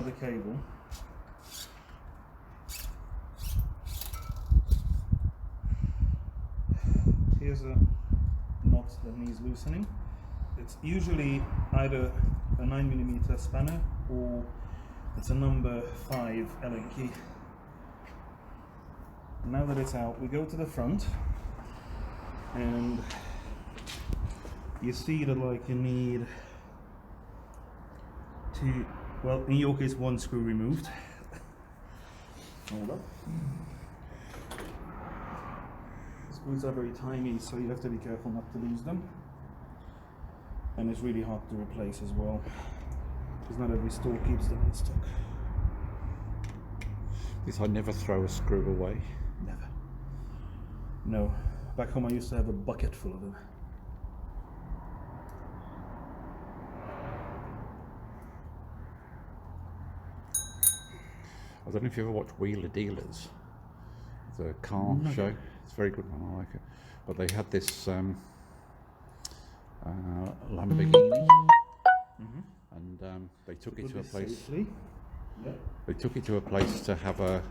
the cable. Here's a knot that needs loosening. It's usually either a 9mm spanner or it's a number 5 Allen key. Now that it's out, we go to the front and you see that like you need to, well, in your case, 1 screw removed. Hold up. The screws are very tiny, so you have to be careful not to lose them. And it's really hard to replace as well, because not every store keeps them in stock. Because I never throw a screw away. Never. No. Back home I used to have a bucket full of them. I don't know if you ever watched Wheeler Dealers, the car show. It's a very good one, I like it. But they had this Lamborghini, and they took it to a place. Safely. Yeah. They took it to a place to have a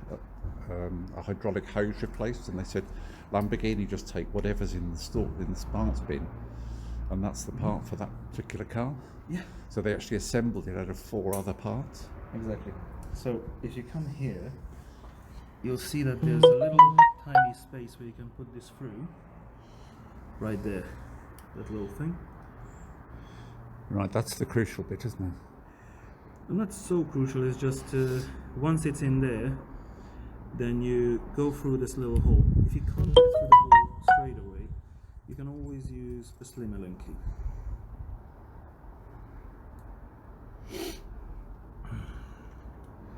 hydraulic hose replaced, and they said, Lamborghini, just take whatever's in the store, in the parts bin, and that's the part for that particular car. Yeah. So they actually assembled it out of 4 other parts. Exactly. So if you come here, you'll see that there's a little tiny space where you can put this through. Right there, that little thing. Right, that's the crucial bit, isn't it? And that's so crucial. It's just once it's in there, then you go through this little hole. If you can't get through the hole straight away, you can always use a slim Allen key.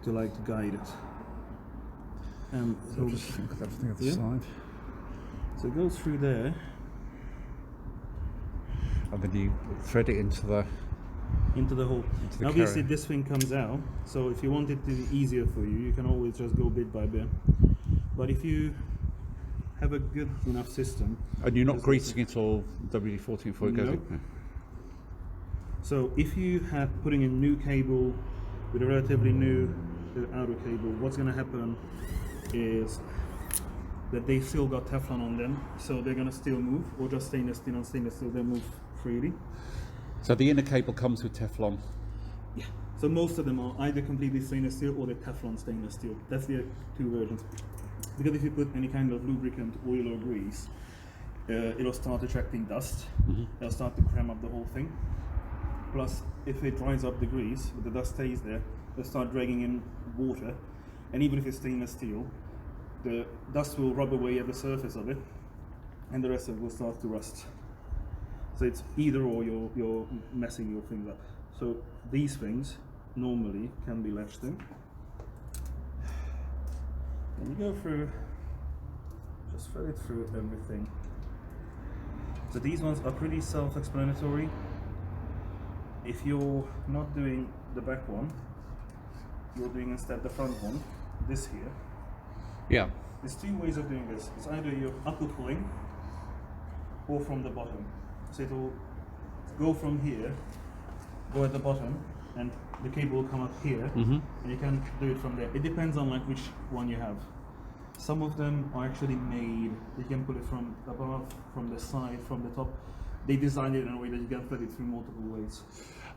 To like to guide it. So just think of everything at the Yeah. side. So it goes through there. And then you thread it into the hole. the Obviously carrier. this thing comes out, so if you want it to be easier for you, you can always just go bit by bit. But if you have a good enough system... And you're not greasing it all WD-14 before it goes Nope. in? So if you have putting a new cable with a relatively new outer cable, what's going to happen is that they still got Teflon on them, so they're going to still move, or just stainless steel on stainless steel, they move freely. So the inner cable comes with Teflon. Yeah. So most of them are either completely stainless steel or they're Teflon stainless steel. That's the 2 versions. Because if you put any kind of lubricant, oil or grease, it'll start attracting dust. It'll start to cram up the whole thing. Plus, if it dries up the grease, but the dust stays there, it'll start dragging in water. And even if it's stainless steel, the dust will rub away at the surface of it, and the rest of it will start to rust. So it's either or you're messing your things up. So these things normally can be latched in. And you go through, just thread it through everything. So these ones are pretty self-explanatory. If you're not doing the back one, you're doing instead the front one, this here. Yeah. There's 2 ways of doing this. It's either you're upper pulling or from the bottom. So it'll go from here, go at the bottom, and the cable will come up here, and you can do it from there. It depends on like which one you have. Some of them are actually made, you can put it from above, from the side, from the top. They designed it in a way that you can thread it through multiple ways.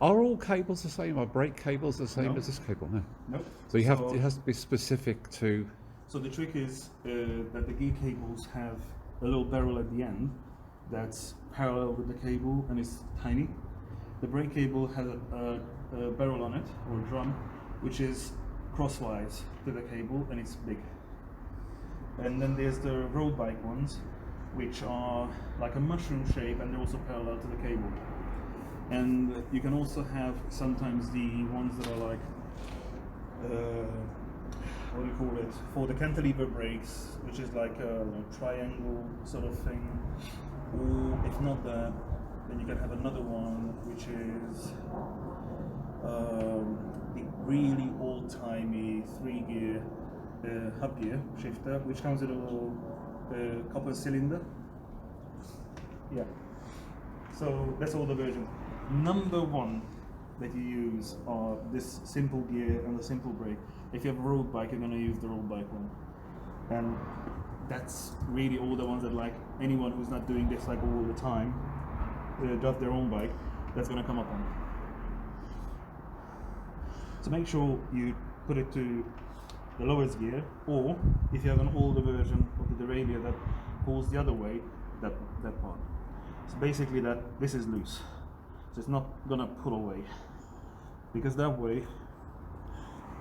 Are all cables the same? Are brake cables the same No. as this cable? No. Nope. So you have it has to be specific to. So the trick is that the gear cables have a little barrel at the end that's parallel with the cable and it's tiny. The brake cable has a barrel on it, or a drum, which is crosswise to the cable and it's big. And then there's the road bike ones, which are like a mushroom shape and they're also parallel to the cable. And you can also have sometimes the ones that are like, what do you call it, for the cantilever brakes, which is like a triangle sort of thing. Or if not that, then you can have another one, which is the really old-timey 3-gear hub gear shifter, which comes with a little copper cylinder. Yeah. So that's all the versions. Number 1 that you use are this simple gear and the simple brake. If you have a road bike, you're going to use the road bike one. And that's really all the ones that, like, anyone who's not doing this like all the time, just their own bike, that's going to come up on. So make sure you put it to the lowest gear, or if you have an older version of the derailleur that pulls the other way, that part. So basically this is loose. So it's not gonna pull away. Because that way,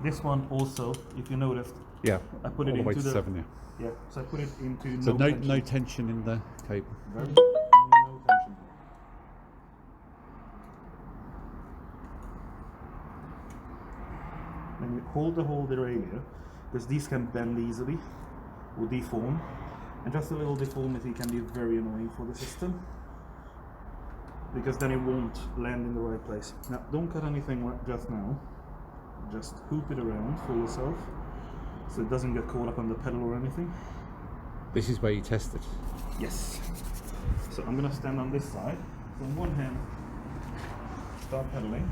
this one also, if you noticed, Yeah, I put it all the way into to the 7, yeah. Yeah, so I put it into So no tension. no tension in the cable. Very no tension. Then you hold the whole derailleur, because these can bend easily or deform, and just a little deformity can be very annoying for the system, because then it won't land in the right place. Now, don't cut anything just now. Just hoop it around for yourself, so it doesn't get caught up on the pedal or anything. This is where you test it. Yes. So I'm gonna stand on this side. So on one hand, start pedaling.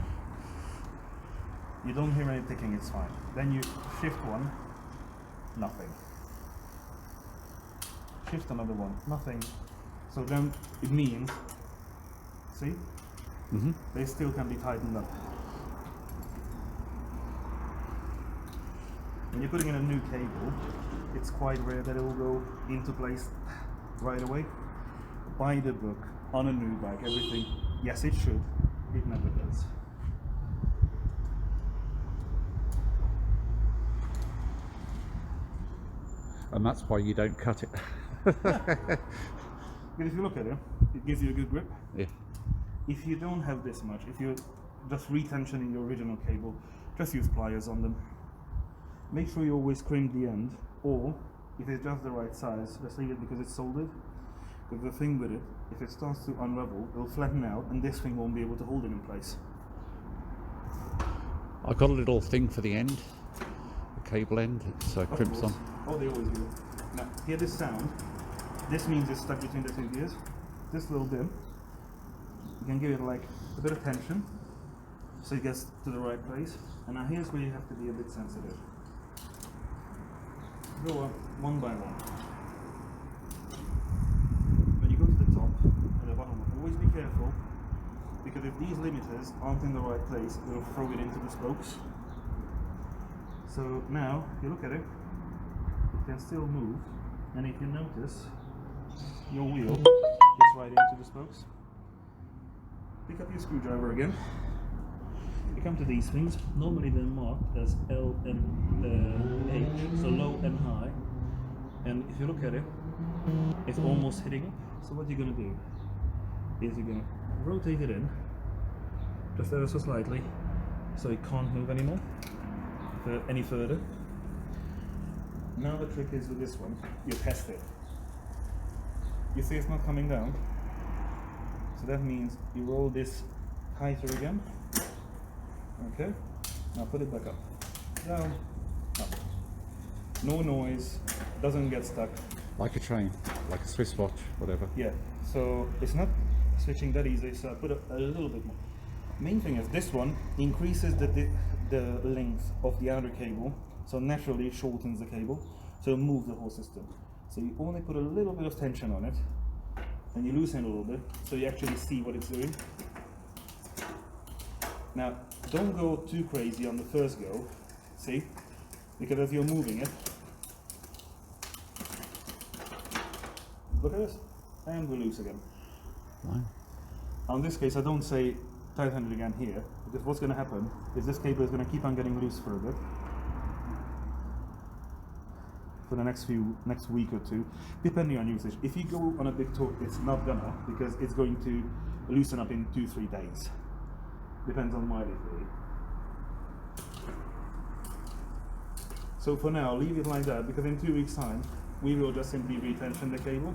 You don't hear any ticking, it's fine. Then you shift one, nothing. Shift another one, nothing. So then it means, see? Mm-hmm. They still can be tightened up. When you're putting in a new cable, it's quite rare that it will go into place right away. By the book, on a new bike, everything, yes it should, it never does. And that's why you don't cut it. But if you look at it, it gives you a good grip. Yeah. If you don't have this much, if you're just retensioning your original cable, just use pliers on them. Make sure you always crimp the end, or if it's just the right size, just leave it because it's soldered. But the thing with it, if it starts to unravel, it'll flatten out and this thing won't be able to hold it in place. I've got a little thing for the end, the cable end, it's Of crimps course. on. Oh, they always do. Now, hear this sound. This means it's stuck between the two gears. This little bit, you can give it like a bit of tension so it gets to the right place. And now here's where you have to be a bit sensitive. Go up one by one. When you go to the top and the bottom, always be careful, because if these limiters aren't in the right place, it'll throw it into the spokes. So now, if you look at it, it can still move, and if you notice, your wheel gets right into the spokes. Pick up your screwdriver again. You come to these things. Normally they're marked as L and H, so low and high. And if you look at it, it's almost hitting it. So what you're going to do is you're going to rotate it in, just ever so slightly, so it can't move anymore, any further. Now the trick is with this one, you test it. You see it's not coming down, so that means you roll this tighter again. Okay, now put it back up. Down, up. No noise, doesn't get stuck. Like a train, like a Swiss watch, whatever. Yeah, so it's not switching that easy, so I put a little bit more. Main thing is this one increases the length of the outer cable, so naturally it shortens the cable, so it moves the whole system. So you only put a little bit of tension on it, and you loosen it a little bit, so you actually see what it's doing. Now, don't go too crazy on the first go, see? Because as you're moving it, look at this, and we're loose again. Right. On this case, I don't say tighten it again here, because what's going to happen is this cable is going to keep on getting loose for a bit. For the next week or two, depending on usage. If you go on a big tour, it's not gonna, because it's going to loosen up in 2-3 days. Depends on mileage really. So for now, leave it like that, because in 2 weeks' time, we will just simply retension the cable.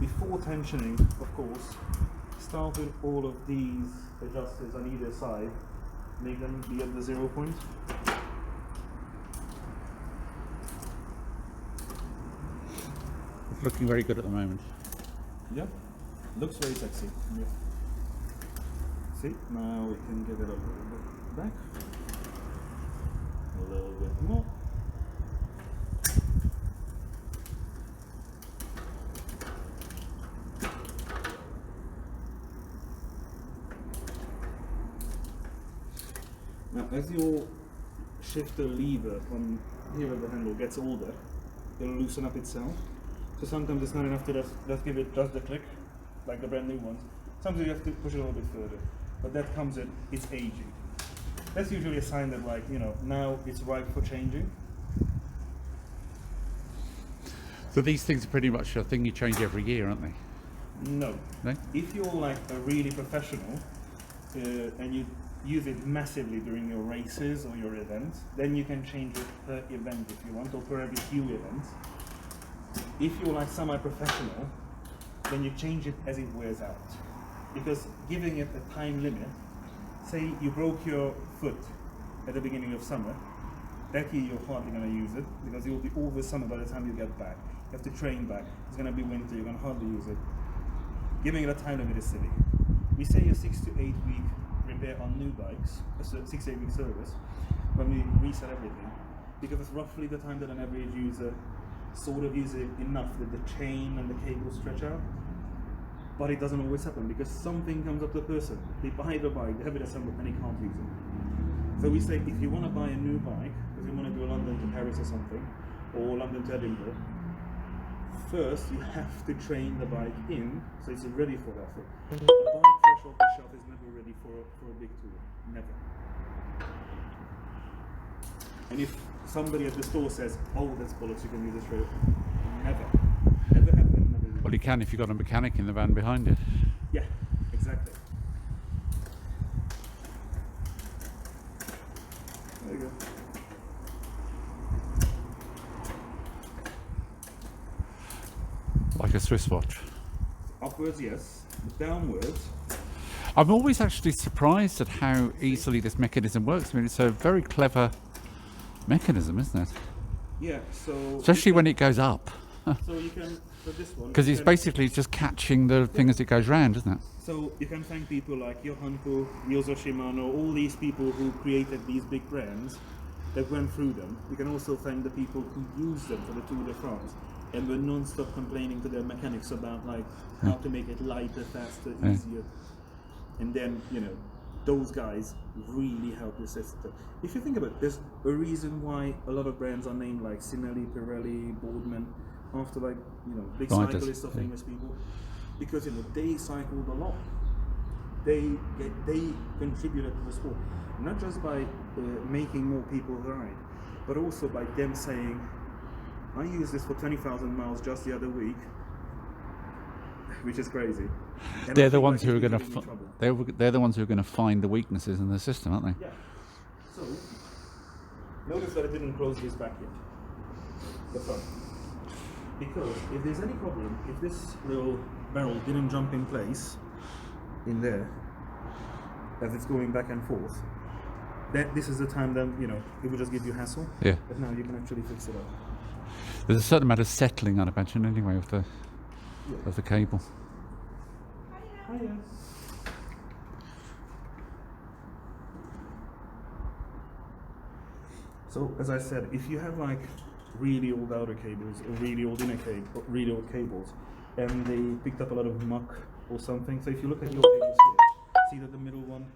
Before tensioning, of course, start with all of these adjusters on either side, make them be at the 0 point. It's looking very good at the moment. Yeah, looks very sexy. Yeah. See, now we can get it a little bit back. A little bit more. Now, as your shifter lever on here at the handle gets older, it'll loosen up itself. So sometimes it's not enough to just give it just the click, like the brand new ones. Sometimes you have to push it a little bit further. But that comes in, it's aging. That's usually a sign that, like, you know, now it's ripe for changing. So these things are pretty much a thing you change every year, aren't they? No. No? If you're like a really professional and you use it massively during your races or your events, then you can change it per event if you want, or per every few events. If you're like semi-professional, then you change it as it wears out. Because giving it a time limit, say you broke your foot at the beginning of summer, that year you're hardly going to use it, because you'll be over summer by the time you get back. You have to train back, it's going to be winter, you're going to hardly use it. Giving it a time limit is silly. We say a 6 to 8 week repair on new bikes, a 6 to 8 week service, when we reset everything, because it's roughly the time that an average user sort of uses it enough that the chain and the cable stretch out. But it doesn't always happen, because something comes up to the person, they buy the bike, they have it assembled, and they can't use it. So we say, if you want to buy a new bike, because you want to go London to Paris or something, or London to Edinburgh, first you have to train the bike in, so it's ready for that. A bike fresh off the shelf is never ready for a big tour, never. And if somebody at the store says, oh, that's bollocks, you can use it straight away, never. Never happened, never did. Well, you can if you've got a mechanic in the van behind it. Yeah, exactly. There you go. Like a Swiss watch. Upwards, yes. Downwards, I'm always actually surprised at how easily this mechanism works. I mean, it's a very clever mechanism, isn't it? yeah. So Especially when it goes up. so you can for this one Because you it's can- basically just catching the thing as it goes round, isn't it? So you can thank people like Johan Pu, Yozo Shimano, all these people who created these big brands that went through them. You can also thank the people who used them for the Tour de France and were non-stop complaining to their mechanics about like how to make it lighter, faster, easier. And then, you know, those guys really helped the system. If you think about it, there's a reason why a lot of brands are named like Sinelli, Pirelli, Boardman, after like, you know, big Riders, cyclists or yeah. famous people. Because, you know, they cycled a lot. They contributed to the sport, not just by making more people ride, but also by them saying, I used this for 20,000 miles just the other week, which is crazy. And They're I the feel ones like who are it's going giving me trouble. to they're the ones who are going to find the weaknesses in the system, aren't they? Yeah. So, notice that I didn't close this back yet. The front. Because if there's any problem, if this little barrel didn't jump in place, in there, as it's going back and forth, then this is the time that, you know, it would just give you hassle. Yeah. But now you can actually fix it up. There's a certain amount of settling, I'd imagine, anyway, of the cable. Hiya. So, as I said, if you have like really old outer cables or really old inner cable, really old cables, and they picked up a lot of muck or something, so if you look at your cables here, see that the middle one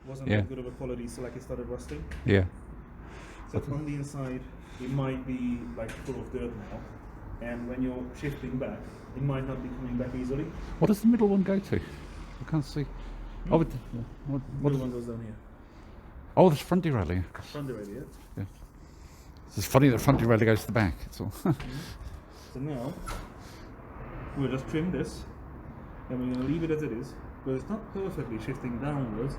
wasn't Yeah. that good of a quality, so like it started rusting. Yeah. So on the inside, it might be like full of dirt now, and when you're shifting back, it might not be coming back easily. What does the middle one go to? I can't see. Oh, what, The what middle one goes down here. oh, the front derailleur. Front derailleur. Yeah. It's funny that front derailleur goes to the back. It's all. So now, we'll just trim this, and we're going to leave it as it is, but it's not perfectly shifting downwards,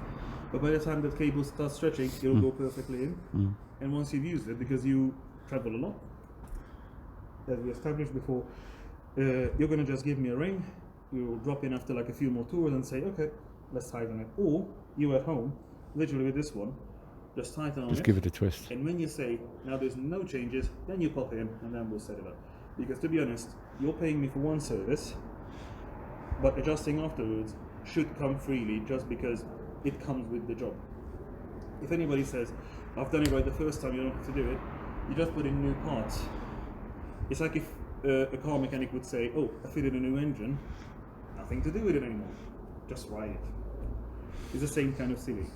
but by the time that cable starts stretching, it'll go perfectly in. And once you've used it, because you travel a lot, as we established before, you're going to just give me a ring, we'll drop in after like a few more tours and say, okay, let's tighten it. Or, you at home, literally with this one, just tighten on Just it. give it a twist. And when you say, now there's no changes, then you pop in and then we'll set it up. Because to be honest, you're paying me for one service, but adjusting afterwards should come freely, just because it comes with the job. If anybody says, I've done it right the first time, you don't have to do it, you just put in new parts. It's like if a car mechanic would say, oh, I fitted a new engine, nothing to do with it anymore, just ride it. It's the same kind of silly.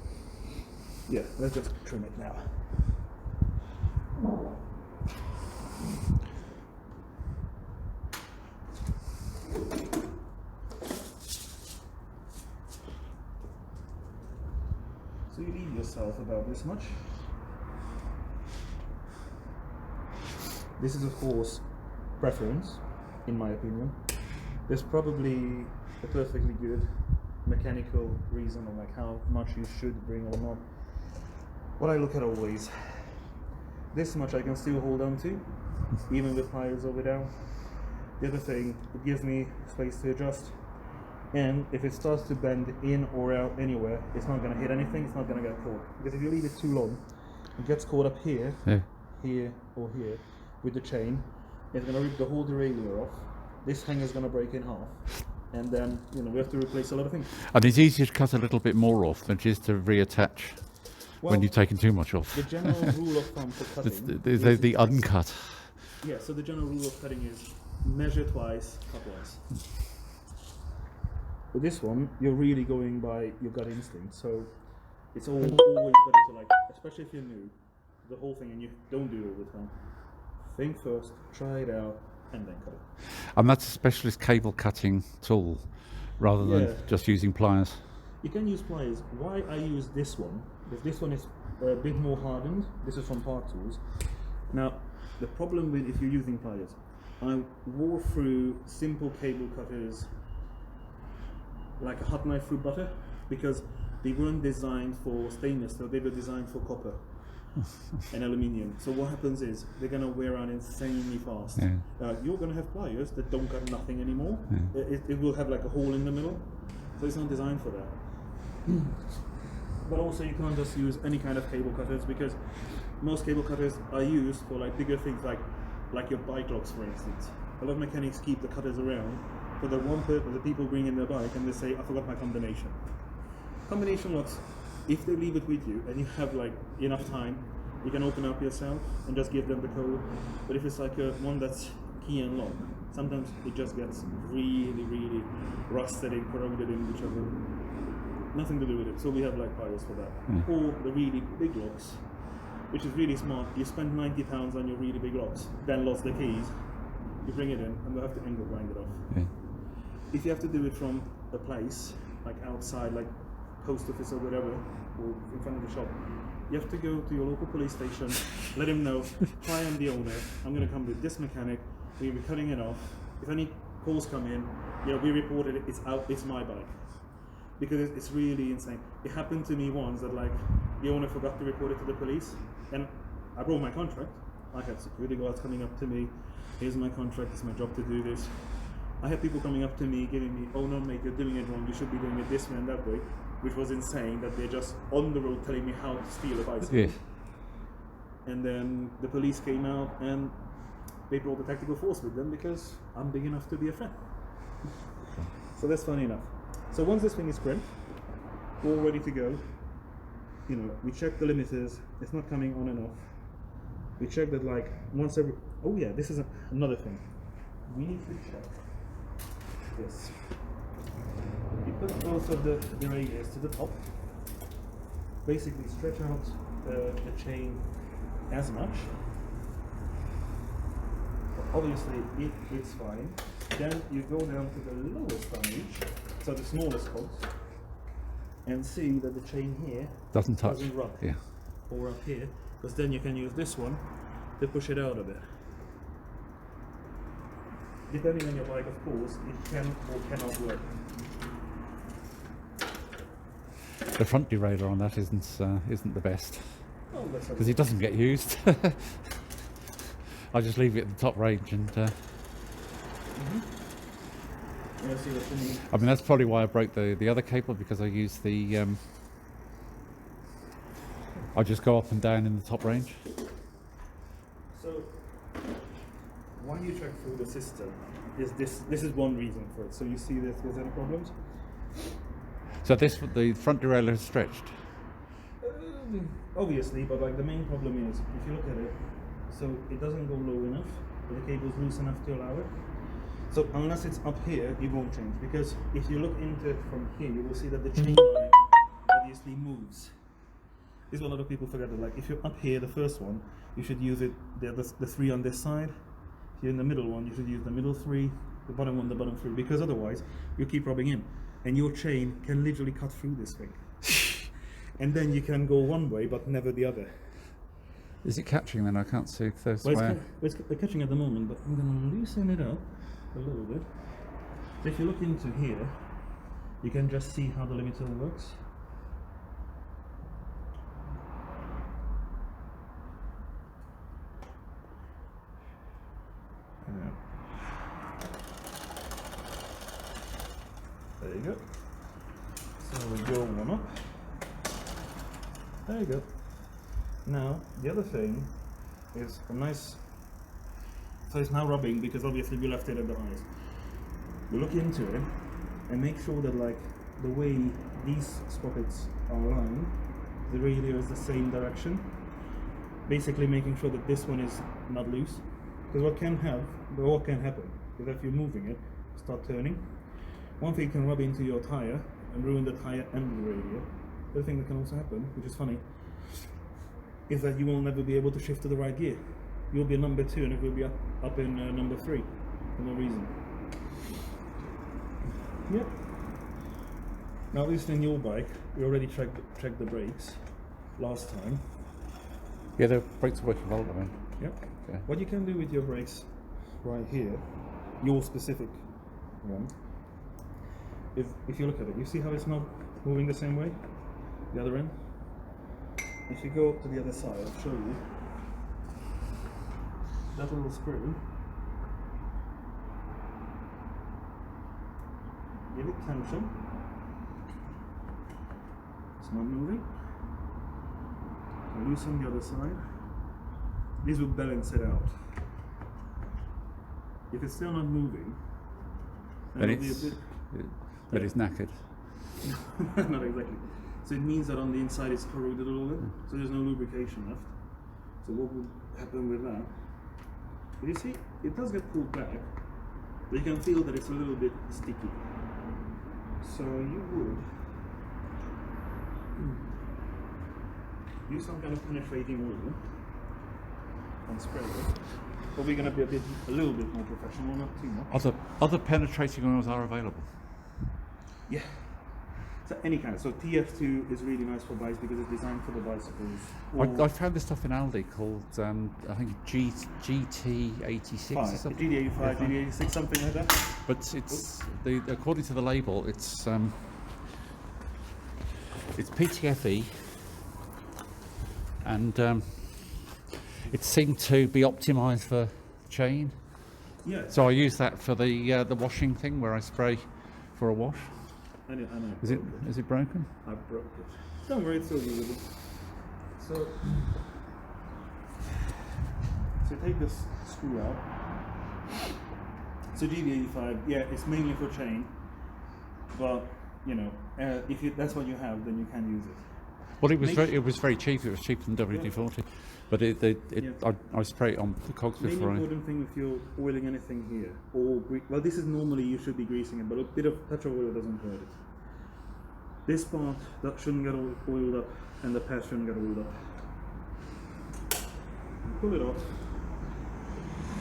Yeah, let's just trim it now. So you leave yourself about this much. This is of course preference, in my opinion. There's probably a perfectly good mechanical reason on like how much you should bring or not. What I look at always, this much I can still hold on to, even with pliers over down. The other thing, it gives me space to adjust. And if it starts to bend in or out anywhere, it's not going to hit anything, it's not going to get caught. Because if you leave it too long, it gets caught up here, here or here with the chain. It's going to rip the whole derailleur off. This hanger is going to break in half. And then, you know, we have to replace a lot of things. And it's easier to cut a little bit more off than it is to reattach when you've taken too much off. The general rule of thumb for cutting It's the uncut. Yeah, so the general rule of cutting is measure twice, cut once. With this one, you're really going by your gut instinct, so it's always better to, like, especially if you're new, the whole thing and you don't do it all the time. Think first, try it out, and then cut it. And that's a specialist cable cutting tool rather than just using pliers. You can use pliers. Why I use this one, because this one is a bit more hardened. This is from Part Tools. Now, the problem with if you're using pliers, I wore through simple cable cutters like a hot knife through butter, because they weren't designed for stainless, so they were designed for copper and aluminium. So what happens is they're going to wear out insanely fast. You're going to have pliers that don't cut nothing anymore. It will have like a hole in the middle, so it's not designed for that. But also you can't just use any kind of cable cutters, because most cable cutters are used for like bigger things, like your bike locks, for instance. A lot of mechanics keep the cutters around for the one purpose: the people bring in their bike and they say, I forgot my combination. Combination locks, if they leave it with you and you have like enough time, you can open up yourself and just give them the code. But if it's like one that's key and lock, sometimes it just gets really, really rusted and corroded in whichever. Nothing to do with it. So we have like pliers for that. Or the really big locks, which is really smart. You spend £90 on your really big locks, then lost the keys. You bring it in and we'll have to angle grind it off. If you have to do it from a place, like outside, like post office or whatever, or in front of the shop, you have to go to your local police station, let him know, hi, I'm the owner, I'm going to come with this mechanic, we'll be cutting it off. If any calls come in, we reported it, it's out, it's my bike. Because it's really insane. It happened to me once that like the owner forgot to report it to the police, and I brought my contract. I had security guards coming up to me, here's my contract, it's my job to do this. I had people coming up to me giving me, oh no mate, you're doing it wrong, you should be doing it this way and that way, which was insane that they're just on the road telling me how to steal a bicycle. And then the police came out and they brought the tactical force with them because I'm big enough to be a friend. So that's funny enough. So once this thing is crimped, all ready to go, you know, we check the limiters, it's not coming on and off. We check that like once every, oh yeah, this is another thing. We need to check this. You put both of the derailleurs to the top, basically stretch out the chain as much. Obviously it's fine. Then you go down to the lowest damage, so the smallest cogs, and see that the chain here doesn't rub. Or up here, because then you can use this one to push it out a bit. Depending on your bike, of course, it can or cannot work. The front derailleur on that isn't the best, because it doesn't get used. I just leave it at the top range and I mean that's probably why I broke the other cable, because I use the I just go up and down in the top range. So why you track through the system is this is one reason for it. So you see that there's any problems? So the front derailleur is stretched. Obviously, but like the main problem is, if you look at it, so it doesn't go low enough, but the cable's loose enough to allow it. So unless it's up here, it won't change, because if you look into it from here, you will see that the chain line obviously moves. This is what a lot of people forget, that like if you're up here, the first one, you should use it, the three on this side. If you're in the middle one, you should use the middle three, the bottom one, the bottom three, because otherwise you keep rubbing in, and your chain can literally cut through this thing. And then you can go one way, but never the other. Is it catching then? I can't see if there's Well, it's catching at the moment, but I'm going to loosen it up a little bit. So if you look into here, you can just see how the limiter works. There you go. So we go one up. There you go. Now, the other thing is a nice, so it's now rubbing because obviously we left it at the highest. We look into it and make sure that like the way these sprockets are aligned, the radiator is the same direction. Basically making sure that this one is not loose. Because what can happen is if you're moving it, start turning. One thing can rub into your tire and ruin the tire and the radiator. The other thing that can also happen, which is funny, is that you will never be able to shift to the right gear. You'll be number 2 and it will be up in number 3 for no reason. Yep. Now, at least in your bike, we already checked the brakes last time. Yeah, the brakes are working well, I mean. Yep. Okay. What you can do with your brakes right here, your specific one, if you look at it, you see how it's not moving the same way? The other end? If you go to the other side, I'll show you. That little screw, give it tension. It's not moving. Loosen the other side. This will balance it out. If it's still not moving, Then it'll be it's, a bit. that is knackered. Not exactly. So it means that on the inside it's corroded a little bit, so there's no lubrication left. So what would happen with that? You see, it does get pulled back, but you can feel that it's a little bit sticky. So you would use some kind of penetrating oil and spray it. But we're going to be a little bit more professional, not too much. Other penetrating oils are available. Yeah. So any kind of, so TF2 is really nice for bikes because it's designed for the bicycles. I found this stuff in Aldi called I think GT86 or something. GT85, GT86, something like that. But it's according to the label, it's PTFE, and it seemed to be optimised for chain. Yeah. So I use that for the washing thing where I spray for a wash. I know. Is it broken? I broke it. Don't worry, it's still usable. So take this screw out. So GT85, yeah, it's mainly for chain, but you know, if that's what you have, then you can use it. Well, it was very cheap. It was cheaper than WD-40, but I spray it on the cogs The before. main important thing if you're oiling anything here, or well, this is normally you should be greasing it, but a bit of touch of oil doesn't hurt it. This part that shouldn't get oiled up, and the pad shouldn't get oiled up. Pull it off,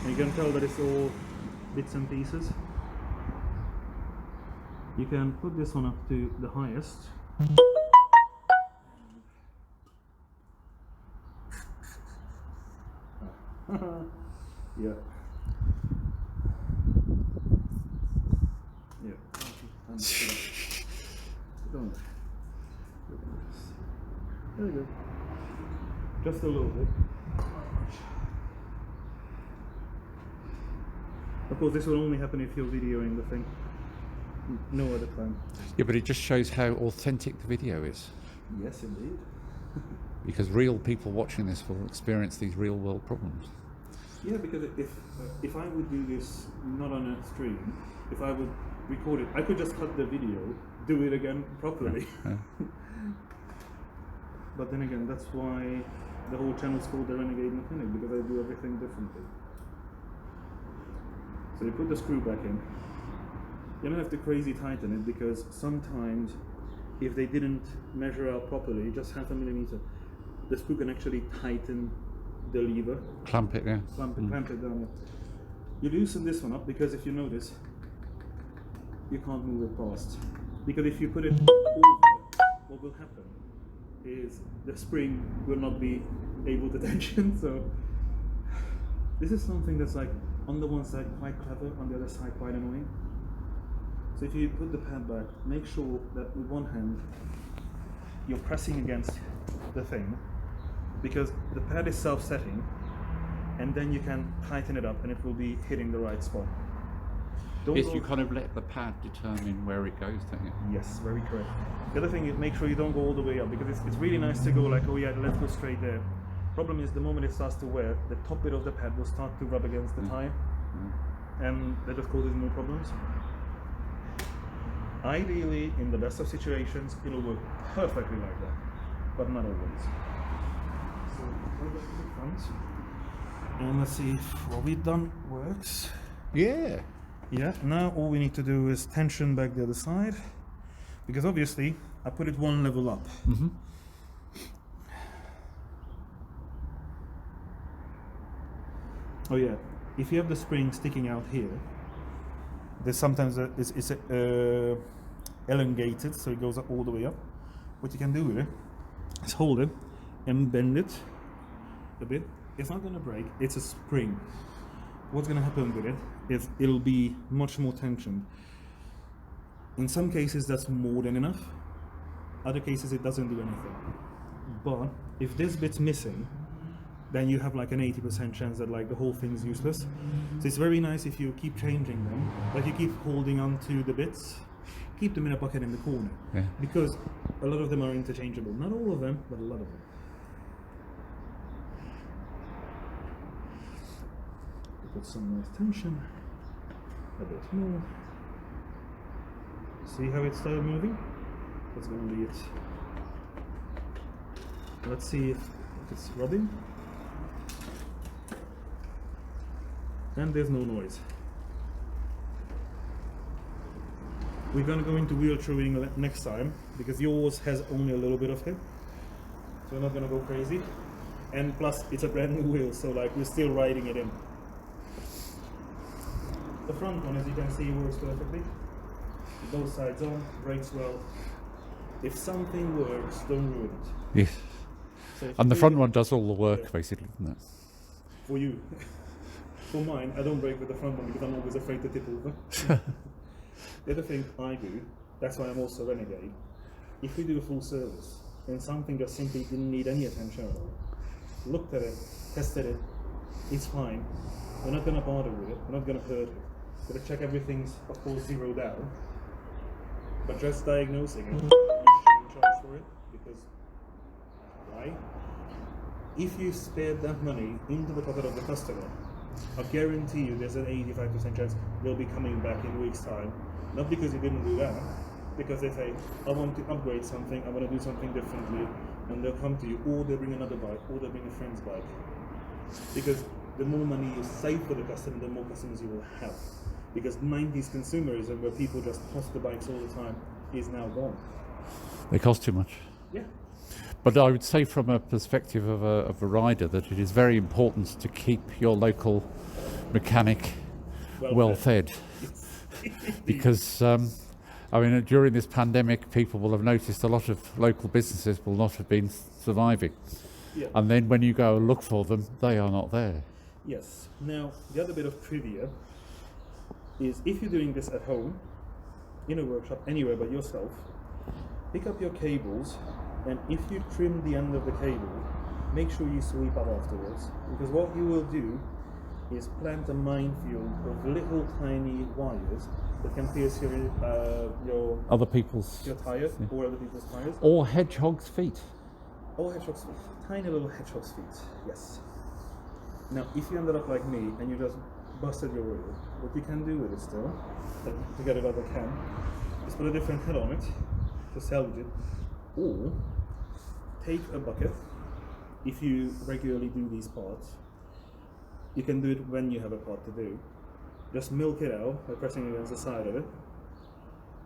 and you can tell that it's all bits and pieces. You can put this one up to the highest. Yeah. Don't. There you go. Just a little bit. Of course, this will only happen if you're videoing the thing. No other time. Yeah, but it just shows how authentic the video is. Yes, indeed. Because real people watching this will experience these real world problems. Yeah, because if I would do this not on a stream, if I would record it, I could just cut the video, do it again properly. Yeah. But then again, that's why the whole channel is called the Renegade Mechanic, because I do everything differently. So you put the screw back in. You don't have to crazy tighten it, because sometimes if they didn't measure out properly, just 0.5 millimeter, the screw can actually tighten the lever. Clamp it, yeah. Clamp it down. You loosen this one up, because if you notice, you can't move it past. Because if you put it over, what will happen is the spring will not be able to tension. So this is something that's like on the one side quite clever, on the other side quite annoying. So if you put the pad back, make sure that with one hand you're pressing against the thing, because the pad is self-setting, and then you can tighten it up and it will be hitting the right spot. Don't Yes, go- you kind of let the pad determine where it goes, don't you? Yes, very correct. The other thing is make sure you don't go all the way up, because it's really nice to go like, oh yeah, let's go straight there. Problem is, the moment it starts to wear, the top bit of the pad will start to rub against the tire, and that just causes more problems. Ideally, in the best of situations, it'll work perfectly like that, but not always. So, we'll go to the front, and let's see if what we've done works. Yeah. Yeah, now all we need to do is tension back the other side, because obviously I put it one level up. Oh yeah, if you have the spring sticking out here, there's sometimes it's elongated, so it goes up all the way up. What you can do with it is hold it and bend it a bit. It's not going to break, it's a spring. What's going to happen with it is it'll be much more tensioned. In some cases that's more than enough, other cases it doesn't do anything. But if this bit's missing, then you have like an 80% chance that like the whole thing's useless. So it's very nice if you keep changing them, like you keep holding on to the bits, keep them in a bucket in the corner. Yeah. Because a lot of them are interchangeable. Not all of them, but a lot of them. Put some nice tension, a bit more. See how it started moving? That's going to be it. Let's see if it's rubbing. And there's no noise. We're going to go into wheel truing next time, because yours has only a little bit of it. So we're not going to go crazy. And plus, it's a brand new wheel, so like we're still riding it in. The front one, as you can see, works perfectly. Both sides on, brakes well. If something works, don't ruin it. Yes. So if And you the front do- one does all the work, Yeah. basically, doesn't it? For you. For mine, I don't brake with the front one because I'm always afraid to tip over. The other thing I do, that's why I'm also Renegade, if we do a full service and something just simply didn't need any attention at all, looked at it, tested it, it's fine, we're not going to bother with it, we're not going to hurt it. We're going to check everything's, of course, zeroed out, but just diagnosing it, you shouldn't charge for it, because why? If you spared that money into the pocket of the customer, I guarantee you there's an 85% chance they'll be coming back in a week's time. Not because you didn't do that, because they say, I want to upgrade something, I want to do something differently, and they'll come to you, or they'll bring another bike, or they'll bring a friend's bike. Because the more money you save for the customer, the more customers you will have. Because 90s consumerism, where people just toss the bikes all the time, is now gone. They cost too much. Yeah. But I would say, from a perspective of a rider, that it is very important to keep your local mechanic well fed. Because, I mean, during this pandemic, people will have noticed a lot of local businesses will not have been surviving. Yeah. And then when you go and look for them, they are not there. Yes. Now, the other bit of trivia is, if you're doing this at home, in a workshop, anywhere but yourself, pick up your cables, and if you trim the end of the cable, make sure you sweep up afterwards. Because what you will do is plant a minefield of little tiny wires that can pierce your Other people's, tires or other people's tires. or hedgehog's feet. Oh, hedgehog's feet. Tiny little hedgehog's feet. Yes. Now, if you ended up like me and you just busted your wheel, what you can do with it still, to get it out of the can, just put a different head on it to salvage it, or take a bucket. If you regularly do these parts, you can do it when you have a part to do. Just milk it out by pressing against the side of it.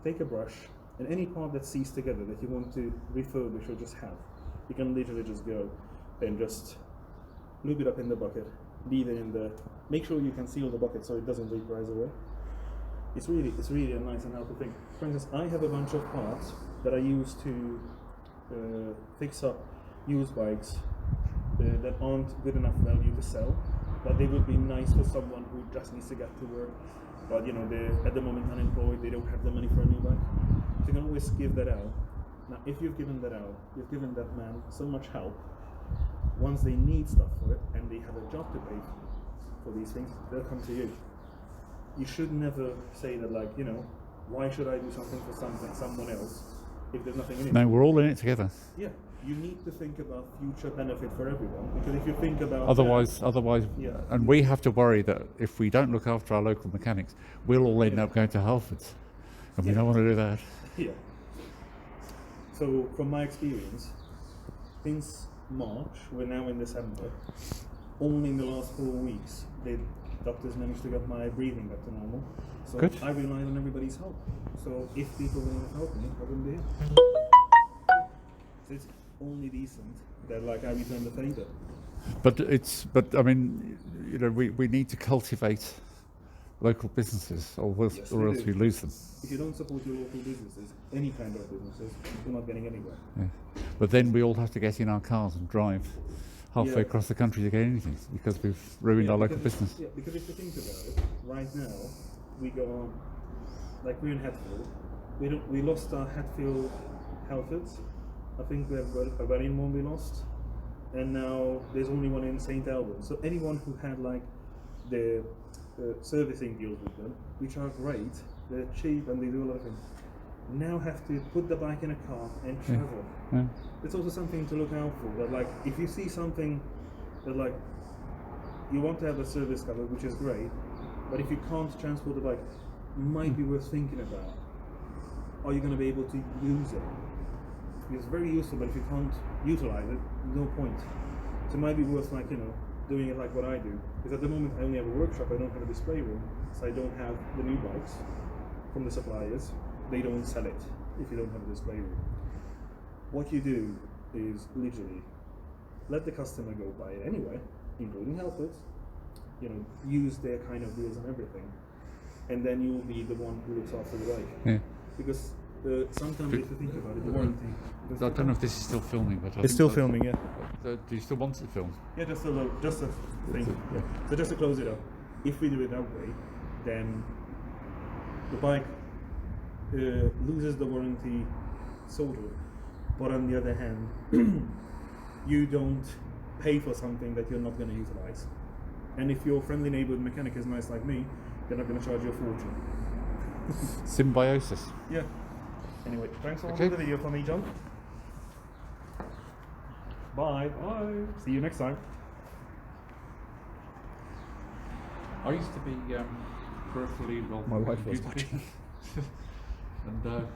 Take a brush, and any part that sees together that you want to refurbish or just have, you can literally just go and just lube it up in the bucket, leave it in the, make sure you can seal the bucket so it doesn't vaporize away. It's really a nice and helpful thing. For instance, I have a bunch of parts that I use to fix up used bikes that aren't good enough value to sell, but they would be nice for someone who just needs to get to work, but you know, they're at the moment unemployed, they don't have the money for a new bike. So you can always give that out. Now, if you've given that out, you've given that man so much help. Once they need stuff for it and they have a job to pay for these things, they'll come to you. You should never say that, like, you know, why should I do something for someone else if there's nothing in it? No, we're all in it together. Yeah, you need to think about future benefit for everyone, because if you think about Otherwise, yeah. and we have to worry that if we don't look after our local mechanics, we'll all end Yeah. up going to Halfords, and we Yeah. don't want to do that. Yeah. So from my experience, since March, we're now in December, only in the last 4 weeks the doctors managed to get my breathing back to normal. So Good. I rely on everybody's help. So if people want to help me, I wouldn't be here. So it's only decent that, like, I return the favour. But I mean, you know, we need to cultivate local businesses, or Yes, or we else do. we lose them. If you don't support your local businesses, any kind of businesses, you're not getting anywhere. Yeah. But then we all have to get in our cars and drive halfway Yeah. across the country to get anything because we've ruined our local because business. Yeah, because if you think about it, right now we go on, like, we're in Hatfield. We lost our Hatfield Halfords. I think we have got a Bavarian one we lost, and now there's only one in St Albans. So anyone who had, like, the servicing deals with them, which are great, they're cheap and they do a lot of things, now have to put the bike in a car and travel. Yeah. It's also something to look out for. That, like, if you see something that, like, you want to have a service covered, which is great, but if you can't transport the bike, it might be worth thinking about. Are you going to be able to use it? It's very useful, but if you can't utilize it, no point. So it might be worth, like, you know, doing it like what I do. Because at the moment I only have a workshop, I don't have a display room, so I don't have the new bikes from the suppliers. They don't sell it if you don't have a display room. What you do is literally let the customer go buy it anyway, including Halfords, you know, use their kind of deals and everything, and then you'll be the one who looks after the bike. Yeah. Because sometimes if you think about it, the warranty. I don't know if this is still filming, but I It's think still so. filming, yeah. Do you still want it filmed? Yeah, just a thing. Yeah. So just to close it up, if we do it that way, then the bike loses the warranty sort of, but on the other hand, you don't pay for something that you're not going to utilize. And if your friendly neighborhood mechanic is nice like me, they're not going to charge you a fortune. Symbiosis. Yeah. Anyway, thanks for Okay. watching the video for me, John. Bye. Bye. See you next time. I used to be peripherally involved. My in wife was computer watching. business. And